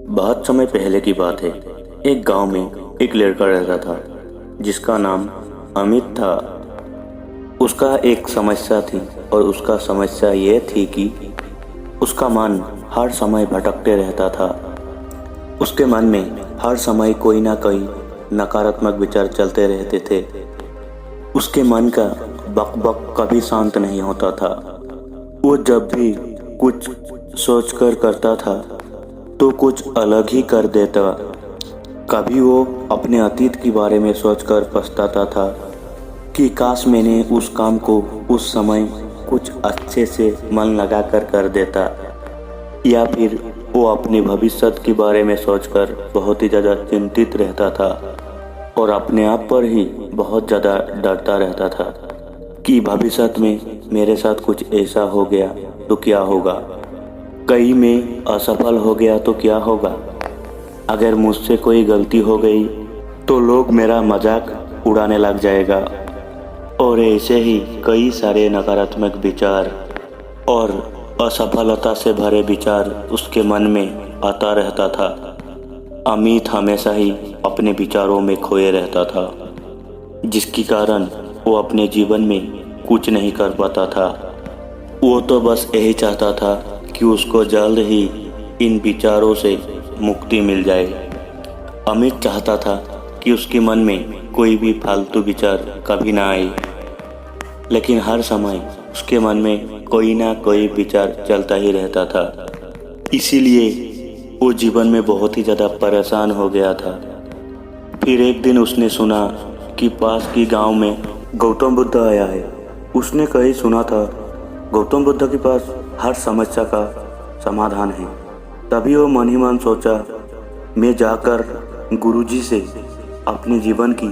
बहुत समय पहले की बात है। एक गांव में एक लड़का रहता था जिसका नाम अमित था। उसका एक समस्या थी और उसका समस्या ये थी कि उसका मन हर समय भटकते रहता था। उसके मन में हर समय कोई ना कोई नकारात्मक विचार चलते रहते थे। उसके मन का बक कभी शांत नहीं होता था। वो जब भी कुछ सोचकर करता था तो कुछ अलग ही कर देता। कभी वो अपने अतीत के बारे में सोचकर पछताता था कि काश मैंने उस काम को उस समय कुछ अच्छे से मन लगाकर कर देता, या फिर वो अपने भविष्य के बारे में सोचकर बहुत ही ज़्यादा चिंतित रहता था और अपने आप पर ही बहुत ज़्यादा डरता रहता था कि भविष्य में मेरे साथ कुछ ऐसा हो गया तो क्या होगा, कहीं मैं असफल हो गया तो क्या होगा, अगर मुझसे कोई गलती हो गई तो लोग मेरा मजाक उड़ाने लग जाएगा। और ऐसे ही कई सारे नकारात्मक विचार और असफलता से भरे विचार उसके मन में आता रहता था। अमित हमेशा ही अपने विचारों में खोए रहता था, जिसके कारण वो अपने जीवन में कुछ नहीं कर पाता था। वो तो बस यही चाहता था कि उसको जल्द ही इन विचारों से मुक्ति मिल जाए। अमित चाहता था कि उसके मन में कोई भी फालतू विचार कभी ना आए, लेकिन हर समय उसके मन में कोई ना कोई विचार चलता ही रहता था। इसीलिए वो जीवन में बहुत ही ज़्यादा परेशान हो गया था। फिर एक दिन उसने सुना कि पास की गांव में गौतम बुद्ध आया है। उसने कहीं सुना था गौतम बुद्ध के पास हर समस्या का समाधान है। तभी वो मन ही मन सोचा, मैं जाकर गुरुजी से अपने जीवन की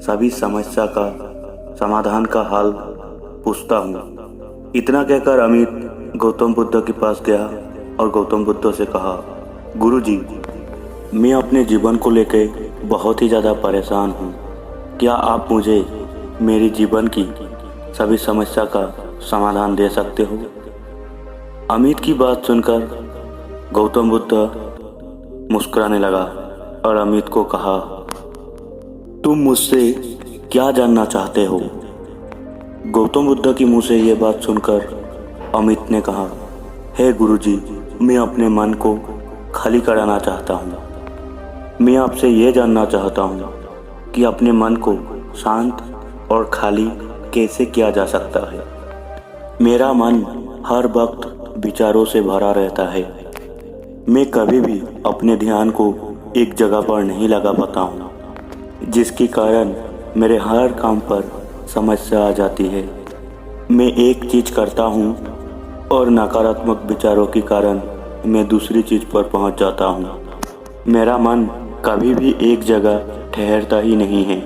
सभी समस्या का समाधान का हल पूछता हूँ। इतना कहकर अमित गौतम बुद्ध के पास गया और गौतम बुद्ध से कहा, गुरुजी, मैं अपने जीवन को लेकर बहुत ही ज़्यादा परेशान हूँ। क्या आप मुझे मेरी जीवन की सभी समस्या का समाधान दे सकते हो? अमित की बात सुनकर गौतम बुद्ध मुस्कुराने लगा और अमित को कहा, तुम मुझसे क्या जानना चाहते हो? गौतम बुद्ध की मुँह से ये बात सुनकर अमित ने कहा, हे गुरुजी, मैं अपने मन को खाली कराना चाहता हूँ। मैं आपसे ये जानना चाहता हूँ कि अपने मन को शांत और खाली कैसे किया जा सकता है। मेरा मन हर वक्त विचारों से भरा रहता है। मैं कभी भी अपने ध्यान को एक जगह पर नहीं लगा पाता हूँ, जिसके कारण मेरे हर काम पर समस्या आ जाती है। मैं एक चीज़ करता हूँ और नकारात्मक विचारों के कारण मैं दूसरी चीज़ पर पहुँच जाता हूँ। मेरा मन कभी भी एक जगह ठहरता ही नहीं है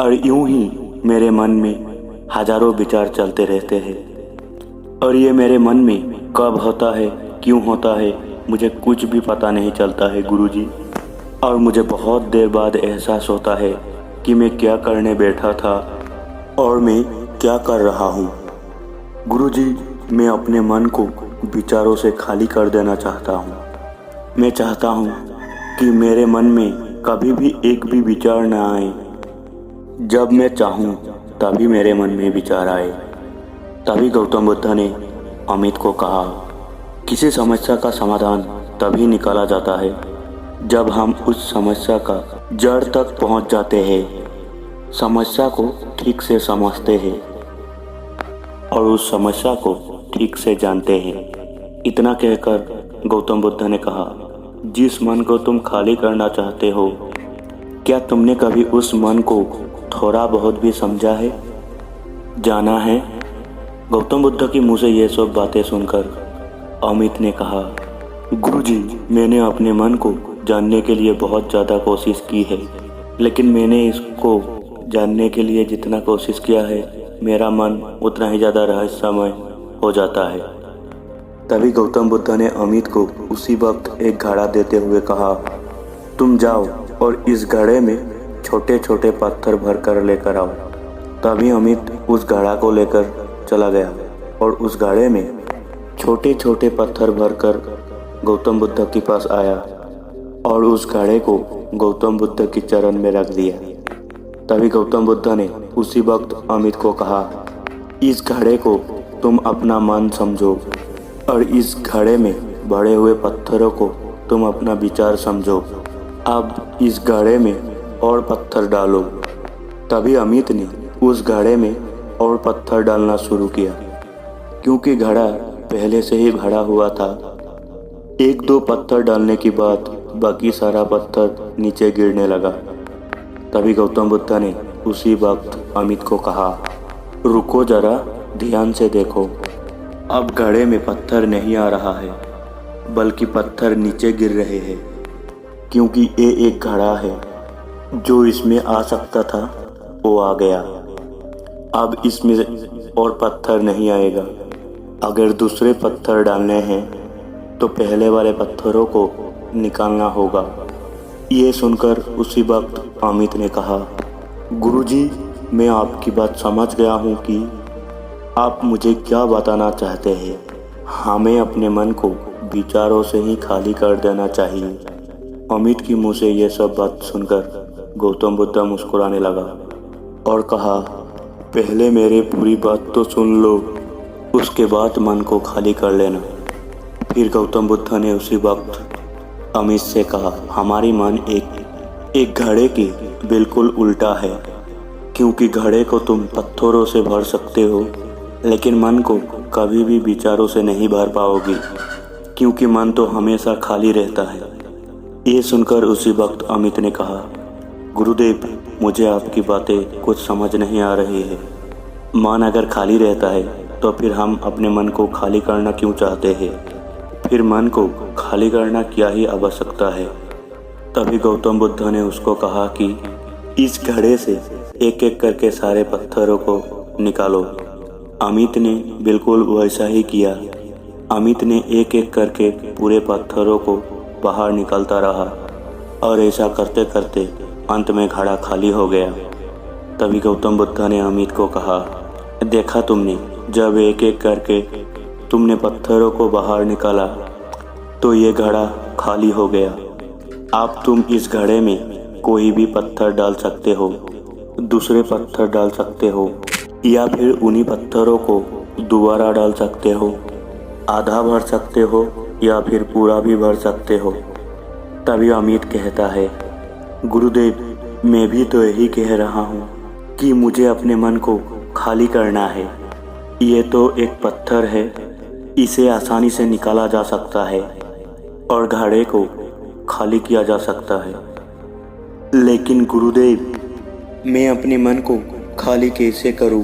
और यूं ही मेरे मन में हजारों विचार चलते रहते हैं और ये मेरे मन में कब होता है, क्यों होता है, मुझे कुछ भी पता नहीं चलता है गुरुजी। और मुझे बहुत देर बाद एहसास होता है कि मैं क्या करने बैठा था और मैं क्या कर रहा हूँ। गुरुजी, मैं अपने मन को विचारों से खाली कर देना चाहता हूँ। मैं चाहता हूँ कि मेरे मन में कभी भी एक भी विचार न आए। जब मैं चाहूँ तभी मेरे मन में विचार आए। तभी गौतम बुद्ध ने अमित को कहा, किसी समस्या का समाधान तभी निकाला जाता है जब हम उस समस्या का जड़ तक पहुँच जाते हैं, समस्या को ठीक से समझते हैं और उस समस्या को ठीक से जानते हैं। इतना कहकर गौतम बुद्ध ने कहा, जिस मन को तुम खाली करना चाहते हो, क्या तुमने कभी उस मन को थोड़ा बहुत भी समझा है, जाना है? गौतम बुद्ध की मुँह से ये सब बातें सुनकर अमित ने कहा, गुरुजी, मैंने अपने मन को जानने के लिए बहुत ज़्यादा कोशिश की है, लेकिन मैंने इसको जानने के लिए जितना कोशिश किया है, मेरा मन उतना ही ज़्यादा रहस्यमय हो जाता है। तभी गौतम बुद्ध ने अमित को उसी वक्त एक घड़ा देते हुए कहा, तुम जाओ और इस घड़े में छोटे छोटे पत्थर भर कर लेकर आओ। तभी अमित उस घड़ा को लेकर चला गया और उस घड़े में छोटे छोटे पत्थर भरकर गौतम बुद्ध के पास आया और उस घड़े को गौतम बुद्ध के चरण में रख दिया। तभी गौतम बुद्ध ने उसी वक्त अमित को कहा, इस घड़े को तुम अपना मन समझो और इस घड़े में भरे हुए पत्थरों को तुम अपना विचार समझो। अब इस घड़े में और पत्थर डालो। तभी अमित ने उस घड़े में और पत्थर डालना शुरू किया। क्योंकि घड़ा पहले से ही भरा हुआ था, एक दो पत्थर डालने के बाद बाकी सारा पत्थर नीचे गिरने लगा। तभी गौतम बुद्ध ने उसी वक्त अमित को कहा, रुको जरा, ध्यान से देखो। अब घड़े में पत्थर नहीं आ रहा है, बल्कि पत्थर नीचे गिर रहे हैं। क्योंकि ये एक घड़ा है, जो इसमें आ सकता था वो आ गया। अब इसमें और पत्थर नहीं आएगा। अगर दूसरे पत्थर डालने हैं तो पहले वाले पत्थरों को निकालना होगा। ये सुनकर उसी वक्त अमित ने कहा, गुरुजी, मैं आपकी बात समझ गया हूँ कि आप मुझे क्या बताना चाहते हैं। हमें अपने मन को विचारों से ही खाली कर देना चाहिए। अमित की मुँह से ये सब बात सुनकर गौतम बुद्ध मुस्कुराने लगा और कहा, पहले मेरे पूरी बात तो सुन लो, उसके बाद मन को खाली कर लेना। फिर गौतम बुद्ध ने उसी वक्त अमित से कहा, हमारी मन एक घड़े की बिल्कुल उल्टा है। क्योंकि घड़े को तुम पत्थरों से भर सकते हो, लेकिन मन को कभी भी विचारों से नहीं भर पाओगी, क्योंकि मन तो हमेशा खाली रहता है। ये सुनकर उसी वक्त अमित ने कहा, गुरुदेव, मुझे आपकी बातें कुछ समझ नहीं आ रही है। मन अगर खाली रहता है तो फिर हम अपने मन को खाली करना क्यों चाहते हैं? फिर मन को खाली करना क्या ही आवश्यकता है? तभी गौतम बुद्ध ने उसको कहा कि इस घड़े से एक एक करके सारे पत्थरों को निकालो। अमित ने बिल्कुल वैसा ही किया। अमित ने एक एक करके पूरे पत्थरों को बाहर निकालता रहा और ऐसा करते करते अंत में घड़ा खाली हो गया। तभी गौतम बुद्ध ने अमित को कहा, देखा तुमने, जब एक एक करके तुमने पत्थरों को बाहर निकाला तो ये घड़ा खाली हो गया। अब तुम इस घड़े में कोई भी पत्थर डाल सकते हो, दूसरे पत्थर डाल सकते हो, या फिर उन्हीं पत्थरों को दोबारा डाल सकते हो। आधा भर सकते हो या फिर पूरा भी भर सकते हो। तभी अमित कहता है, गुरुदेव, मैं भी तो यही कह रहा हूँ कि मुझे अपने मन को खाली करना है। ये तो एक पत्थर है, इसे आसानी से निकाला जा सकता है और घड़े को खाली किया जा सकता है। लेकिन गुरुदेव, मैं अपने मन को खाली कैसे करूं?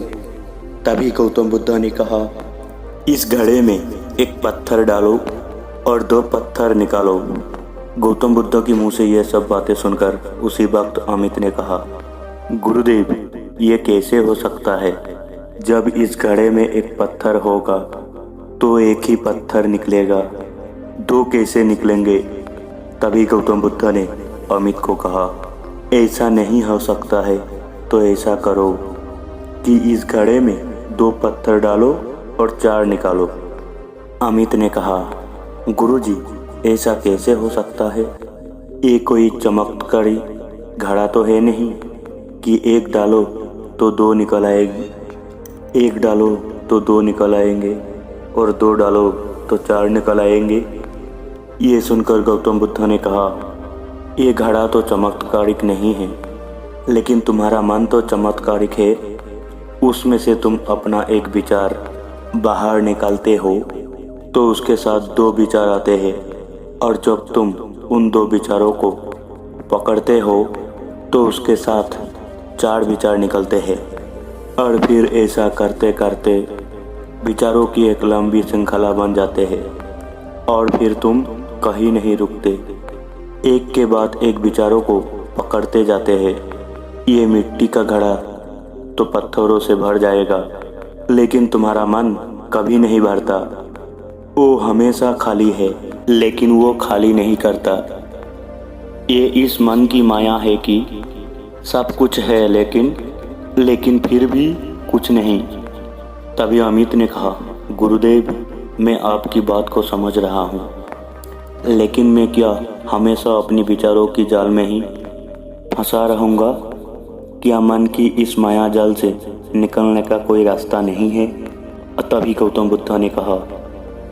तभी गौतम बुद्ध ने कहा, इस घड़े में एक पत्थर डालो और दो पत्थर निकालो। गौतम बुद्ध के मुंह से यह सब बातें सुनकर उसी वक्त अमित ने कहा, गुरुदेव, ये कैसे हो सकता है? जब इस घड़े में एक पत्थर होगा तो एक ही पत्थर निकलेगा, दो कैसे निकलेंगे? तभी गौतम बुद्ध ने अमित को कहा, ऐसा नहीं हो सकता है तो ऐसा करो कि इस घड़े में दो पत्थर डालो और चार निकालो। अमित ने कहा, गुरुजी, ऐसा कैसे हो सकता है? ये कोई चमत्कारी घड़ा तो है नहीं कि एक डालो तो दो निकल आएगी, एक डालो तो दो निकल आएंगे और दो डालो तो चार निकल आएंगे। ये सुनकर गौतम बुद्ध ने कहा, ये घड़ा तो चमत्कारिक नहीं है, लेकिन तुम्हारा मन तो चमत्कारिक है। उसमें से तुम अपना एक विचार बाहर निकालते हो तो उसके साथ दो विचार आते हैं, और जब तुम उन दो विचारों को पकड़ते हो तो उसके साथ चार विचार निकलते हैं। और फिर ऐसा करते करते विचारों की एक लंबी श्रृंखला बन जाते हैं और फिर तुम कहीं नहीं रुकते, एक के बाद एक विचारों को पकड़ते जाते हैं। ये मिट्टी का घड़ा तो पत्थरों से भर जाएगा, लेकिन तुम्हारा मन कभी नहीं भरता। वो हमेशा खाली है, लेकिन वो खाली नहीं करता। ये इस मन की माया है कि सब कुछ है लेकिन फिर भी कुछ नहीं। तभी अमित ने कहा, गुरुदेव, मैं आपकी बात को समझ रहा हूँ, लेकिन मैं क्या हमेशा अपनी विचारों की जाल में ही फंसा रहूँगा? क्या मन की इस माया जाल से निकलने का कोई रास्ता नहीं है? तभी गौतम बुद्ध ने कहा,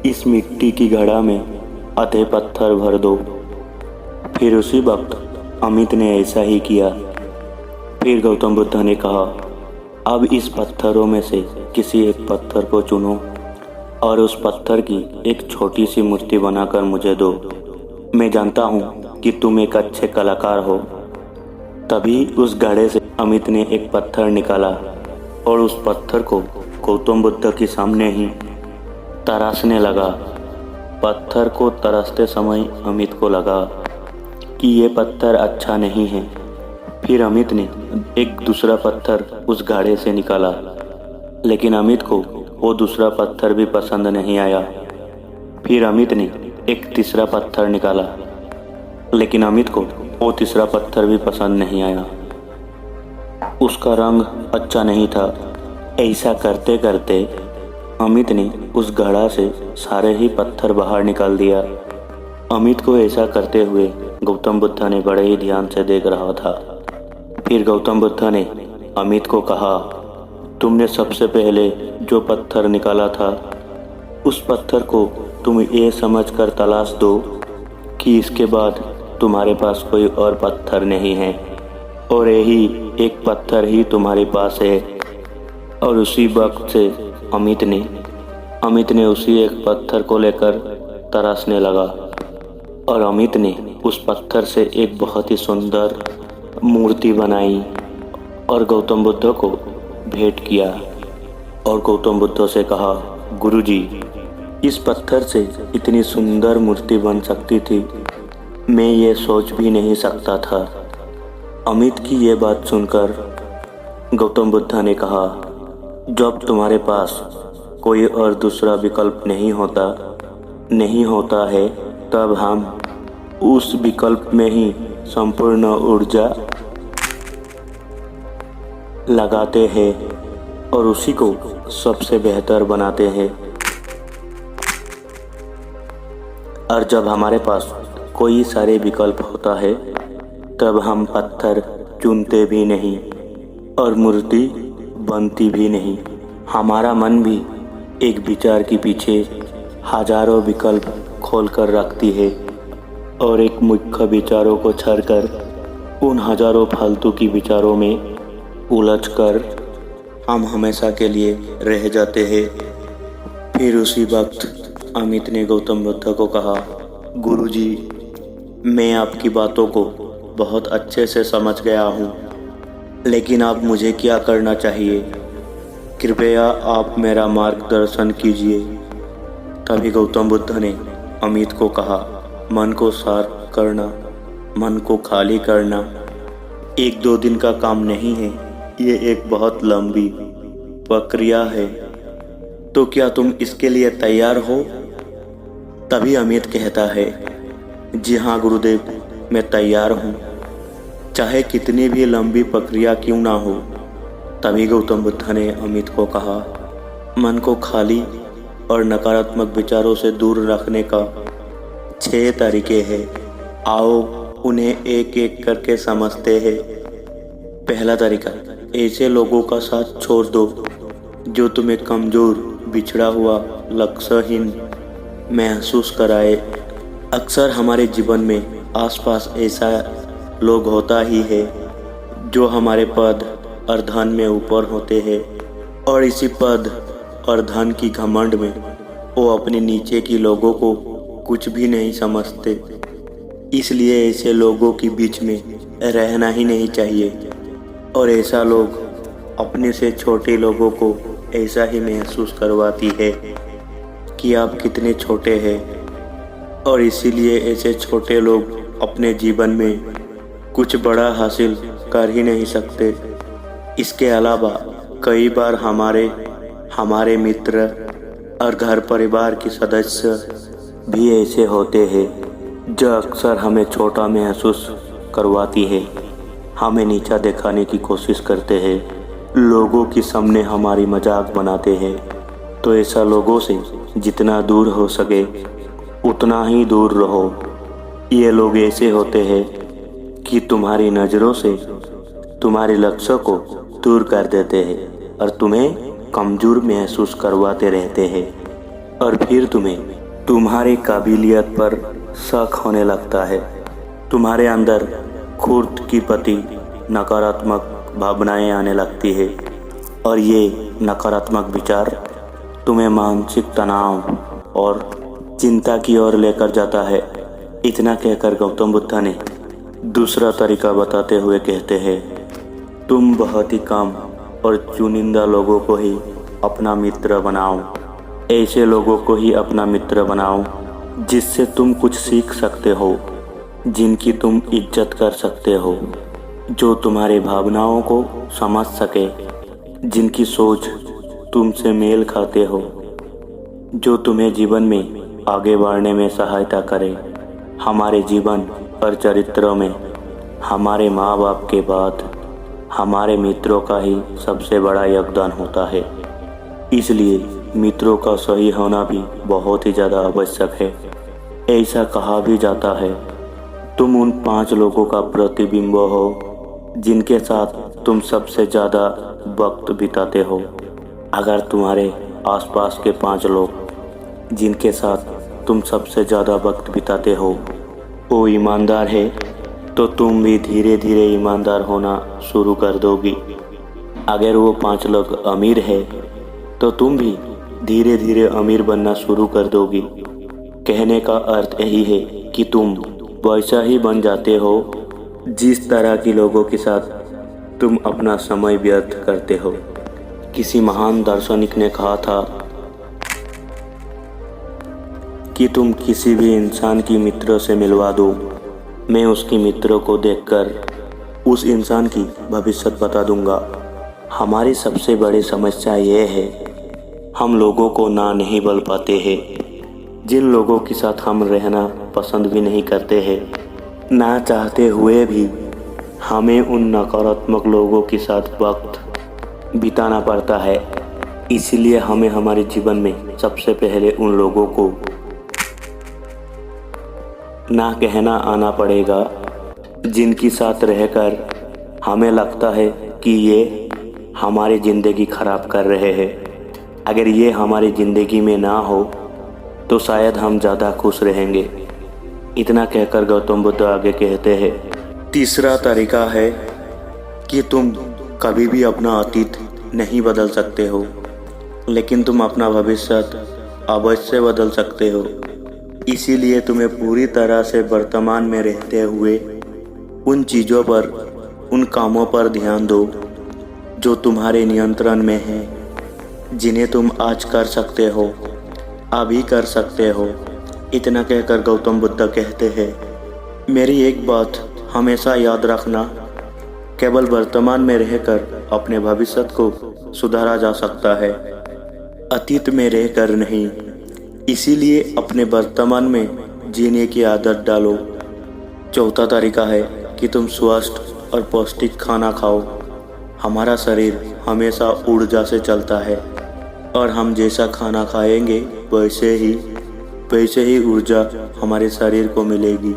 इस मिट्टी की घड़ा में आधे पत्थर भर दो। फिर उसी वक्त अमित ने ऐसा ही किया। फिर गौतम बुद्ध ने कहा, अब इस पत्थरों में से किसी एक पत्थर को चुनो और उस पत्थर की एक छोटी सी मूर्ति बनाकर मुझे दो। मैं जानता हूँ कि तुम एक अच्छे कलाकार हो। तभी उस घड़े से अमित ने एक पत्थर निकाला और उस पत्थर को गौतम बुद्ध के सामने ही तराशने लगा। पत्थर को तराशते समय अमित को लगा कि ये पत्थर अच्छा नहीं है। फिर अमित ने एक दूसरा पत्थर उस घड़े से निकाला, लेकिन अमित को वो दूसरा पत्थर भी पसंद नहीं आया। फिर अमित ने एक तीसरा पत्थर निकाला, लेकिन अमित को वो तीसरा पत्थर भी पसंद नहीं आया। उसका रंग अच्छा नहीं था। ऐसा करते करते अमित ने उस घड़ा से सारे ही पत्थर बाहर निकाल दिया। अमित को ऐसा करते हुए गौतम बुद्ध ने बड़े ही ध्यान से देख रहा था। फिर गौतम बुद्ध ने अमित को कहा, तुमने सबसे पहले जो पत्थर निकाला था, उस पत्थर को तुम ये समझकर तलाश दो कि इसके बाद तुम्हारे पास कोई और पत्थर नहीं है और यही एक पत्थर ही तुम्हारे पास है। और उसी वक्त से अमित ने उसी एक पत्थर को लेकर तराशने लगा और अमित ने उस पत्थर से एक बहुत ही सुंदर मूर्ति बनाई और गौतम बुद्ध को भेंट किया। और गौतम बुद्ध से कहा, गुरुजी, इस पत्थर से इतनी सुंदर मूर्ति बन सकती थी, मैं ये सोच भी नहीं सकता था। अमित की ये बात सुनकर गौतम बुद्ध ने कहा, जब तुम्हारे पास कोई और दूसरा विकल्प नहीं होता है, तब हम उस विकल्प में ही संपूर्ण ऊर्जा लगाते हैं और उसी को सबसे बेहतर बनाते हैं। और जब हमारे पास कोई सारे विकल्प होता है, तब हम पत्थर चुनते भी नहीं और मूर्ति बनती भी नहीं। हमारा मन भी एक विचार के पीछे हजारों विकल्प खोलकर रखती है और एक मुख्य विचारों को छोड़कर उन हजारों फालतू की विचारों में उलझकर हम हमेशा के लिए रह जाते हैं। फिर उसी वक्त अमित ने गौतम बुद्ध को कहा, गुरुजी, मैं आपकी बातों को बहुत अच्छे से समझ गया हूँ, लेकिन अब मुझे क्या करना चाहिए? कृपया आप मेरा मार्गदर्शन कीजिए। तभी गौतम बुद्ध ने अमित को कहा, मन को शांत करना, मन को खाली करना 1-2 दिन का काम नहीं है, ये एक बहुत लंबी प्रक्रिया है। तो क्या तुम इसके लिए तैयार हो? तभी अमित कहता है, जी हाँ गुरुदेव, मैं तैयार हूँ, चाहे कितनी भी लंबी प्रक्रिया क्यों ना हो। तभी गौतम बुद्ध ने अमित को कहा, मन को खाली और नकारात्मक विचारों से दूर रखने का 6 तरीके हैं। आओ उन्हें एक एक करके समझते हैं। पहला तरीका, ऐसे लोगों का साथ छोड़ दो जो तुम्हें कमज़ोर, बिछड़ा हुआ, लक्ष्यहीन महसूस कराए। अक्सर हमारे जीवन में आसपास ऐसा लोग होता ही है जो हमारे पद और धन में ऊपर होते हैं और इसी पद और धन की घमंड में वो अपने नीचे की लोगों को कुछ भी नहीं समझते। इसलिए ऐसे लोगों के बीच में रहना ही नहीं चाहिए और ऐसा लोग अपने से छोटे लोगों को ऐसा ही महसूस करवाती है कि आप कितने छोटे हैं और इसीलिए ऐसे छोटे लोग अपने जीवन में कुछ बड़ा हासिल कर ही नहीं सकते। इसके अलावा कई बार हमारे मित्र और घर परिवार के सदस्य भी ऐसे होते हैं जो अक्सर हमें छोटा महसूस करवाती है, हमें नीचा दिखाने की कोशिश करते हैं, लोगों के सामने हमारी मजाक बनाते हैं। तो ऐसा लोगों से जितना दूर हो सके उतना ही दूर रहो। ये लोग ऐसे होते हैं कि तुम्हारी नज़रों से तुम्हारे लक्ष्य को दूर कर देते हैं और तुम्हें कमज़ोर महसूस करवाते रहते हैं, और फिर तुम्हें तुम्हारी काबिलियत पर शक होने लगता है। तुम्हारे अंदर खुद की प्रति नकारात्मक भावनाएं आने लगती है और ये नकारात्मक विचार तुम्हें मानसिक तनाव और चिंता की ओर लेकर जाता है। इतना कहकर गौतम बुद्ध ने दूसरा तरीका बताते हुए कहते हैं, तुम बहुत ही कम और चुनिंदा लोगों को ही अपना मित्र बनाओ। ऐसे लोगों को ही अपना मित्र बनाओ जिससे तुम कुछ सीख सकते हो, जिनकी तुम इज्जत कर सकते हो, जो तुम्हारी भावनाओं को समझ सके, जिनकी सोच तुमसे मेल खाते हो, जो तुम्हें जीवन में आगे बढ़ने में सहायता करे। हमारे जीवन और चरित्र में हमारे माँ बाप के बाद हमारे मित्रों का ही सबसे बड़ा योगदान होता है। इसलिए मित्रों का सही होना भी बहुत ही ज़्यादा आवश्यक है। ऐसा कहा भी जाता है, तुम उन 5 लोगों का प्रतिबिंब हो जिनके साथ तुम सबसे ज़्यादा वक्त बिताते हो। अगर तुम्हारे आसपास के 5 लोग जिनके साथ तुम सबसे ज़्यादा वक्त बिताते हो वो ईमानदार है, तो तुम भी धीरे धीरे ईमानदार होना शुरू कर दोगी। अगर वो 5 लोग अमीर है तो तुम भी धीरे धीरे अमीर बनना शुरू कर दोगी। कहने का अर्थ यही है कि तुम वैसा ही बन जाते हो जिस तरह के लोगों के साथ तुम अपना समय व्यर्थ करते हो। किसी महान दार्शनिक ने कहा था कि तुम किसी भी इंसान की मित्र से मिलवा दो, मैं उसकी मित्रों को देखकर उस इंसान की भविष्य बता दूंगा। हमारी सबसे बड़ी समस्या ये है, हम लोगों को ना नहीं बोल पाते हैं। जिन लोगों के साथ हम रहना पसंद भी नहीं करते हैं, ना चाहते हुए भी हमें उन नकारात्मक लोगों के साथ वक्त बिताना पड़ता है। इसलिए हमें हमारे जीवन में सबसे पहले उन लोगों को ना कहना आना पड़ेगा जिनके साथ रहकर हमें लगता है कि ये हमारी ज़िंदगी खराब कर रहे हैं। अगर ये हमारी ज़िंदगी में ना हो तो शायद हम ज़्यादा खुश रहेंगे। इतना कहकर गौतम बुद्ध आगे कहते हैं, तीसरा तरीका है कि तुम कभी भी अपना अतीत नहीं बदल सकते हो, लेकिन तुम अपना भविष्य अवश्य बदल सकते हो। इसीलिए तुम्हें पूरी तरह से वर्तमान में रहते हुए उन चीज़ों पर, उन कामों पर ध्यान दो जो तुम्हारे नियंत्रण में हैं, जिन्हें तुम आज कर सकते हो, अभी कर सकते हो। इतना कहकर गौतम बुद्ध कहते हैं, मेरी एक बात हमेशा याद रखना, केवल वर्तमान में रहकर अपने भविष्य को सुधारा जा सकता है, अतीत में रहकर नहीं। इसीलिए अपने वर्तमान में जीने की आदत डालो। चौथा तरीका है कि तुम स्वस्थ और पौष्टिक खाना खाओ। हमारा शरीर हमेशा ऊर्जा से चलता है और हम जैसा खाना खाएंगे वैसे ही ऊर्जा हमारे शरीर को मिलेगी।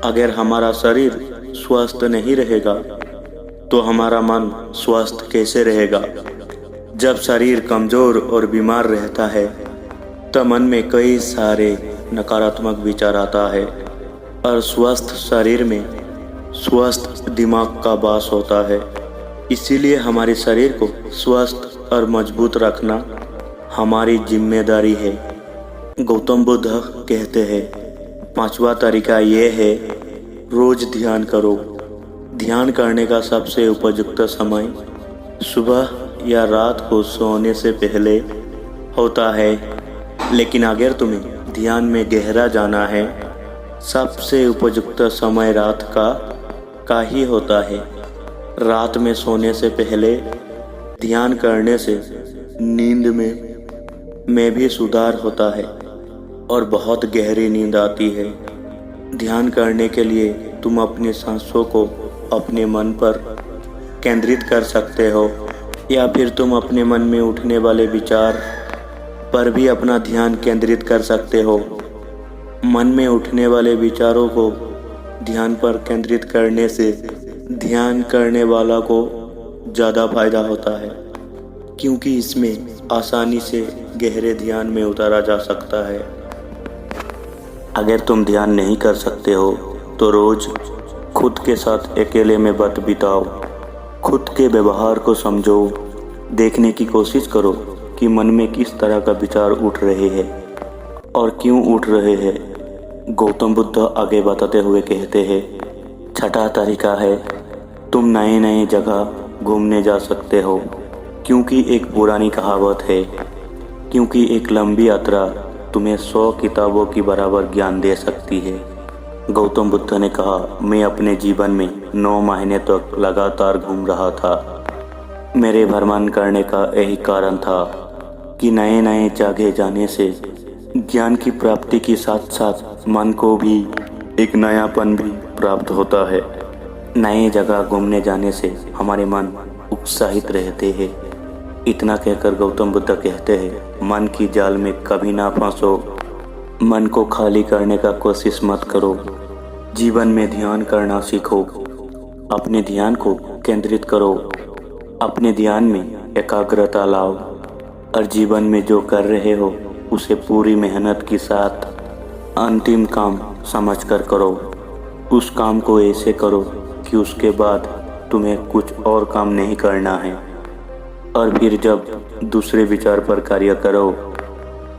अगर हमारा शरीर स्वस्थ नहीं रहेगा तो हमारा मन स्वस्थ कैसे रहेगा। जब शरीर कमज़ोर और बीमार रहता है तो मन में कई सारे नकारात्मक विचार आता है, और स्वस्थ शरीर में स्वस्थ दिमाग का वास होता है। इसीलिए हमारे शरीर को स्वस्थ और मजबूत रखना हमारी जिम्मेदारी है। गौतम बुद्ध कहते हैं, 5वां तरीका ये है, रोज ध्यान करो। ध्यान करने का सबसे उपयुक्त समय सुबह या रात को सोने से पहले होता है, लेकिन अगर तुम्हें ध्यान में गहरा जाना है, सबसे उपयुक्त समय रात का ही होता है। रात में सोने से पहले ध्यान करने से नींद में भी सुधार होता है और बहुत गहरी नींद आती है। ध्यान करने के लिए तुम अपनी सांसों को अपने मन पर केंद्रित कर सकते हो, या फिर तुम अपने मन में उठने वाले विचार पर भी अपना ध्यान केंद्रित कर सकते हो। मन में उठने वाले विचारों को ध्यान पर केंद्रित करने से ध्यान करने वाला को ज़्यादा फायदा होता है, क्योंकि इसमें आसानी से गहरे ध्यान में उतारा जा सकता है। अगर तुम ध्यान नहीं कर सकते हो तो रोज़ खुद के साथ अकेले में वक्त बिताओ, खुद के व्यवहार को समझो, देखने की कोशिश करो कि मन में किस तरह का विचार उठ रहे हैं और क्यों उठ रहे हैं। गौतम बुद्ध आगे बताते हुए कहते हैं, छठा तरीका है, तुम नए नए जगह घूमने जा सकते हो, क्योंकि एक पुरानी कहावत है, क्योंकि एक लंबी यात्रा तुम्हें 100 किताबों की बराबर ज्ञान दे सकती है। गौतम बुद्ध ने कहा, मैं अपने जीवन में 9 महीने तक लगातार घूम रहा था। मेरे भ्रमण करने का यही कारण था कि नए नए जगह जाने से ज्ञान की प्राप्ति के साथ साथ मन को भी एक नयापन भी प्राप्त होता है। नए जगह घूमने जाने से हमारे मन उत्साहित रहते हैं। इतना कहकर गौतम बुद्ध कहते हैं, मन की जाल में कभी ना फंसो, मन को खाली करने का कोशिश मत करो, जीवन में ध्यान करना सीखो, अपने ध्यान को केंद्रित करो, अपने ध्यान में एकाग्रता लाओ और जीवन में जो कर रहे हो उसे पूरी मेहनत के साथ अंतिम काम समझकर करो। उस काम को ऐसे करो कि उसके बाद तुम्हें कुछ और काम नहीं करना है, और फिर जब दूसरे विचार पर कार्य करो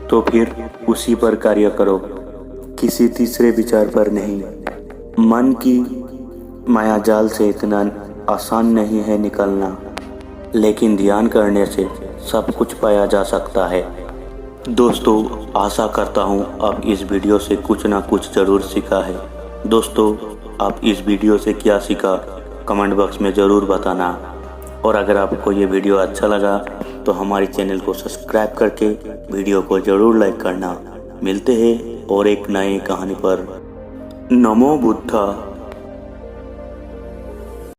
तो फिर उसी पर कार्य करो, किसी तीसरे विचार पर नहीं। मन की मायाजाल से इतना आसान नहीं है निकलना, लेकिन ध्यान करने से सब कुछ पाया जा सकता है। दोस्तों, आशा करता हूँ आप इस वीडियो से कुछ ना कुछ ज़रूर सीखा है। दोस्तों, आप इस वीडियो से क्या सीखा कमेंट बॉक्स में ज़रूर बताना, और अगर आपको ये वीडियो अच्छा लगा तो हमारे चैनल को सब्सक्राइब करके वीडियो को ज़रूर लाइक करना। मिलते हैं और एक नई कहानी पर। नमो बुद्धा।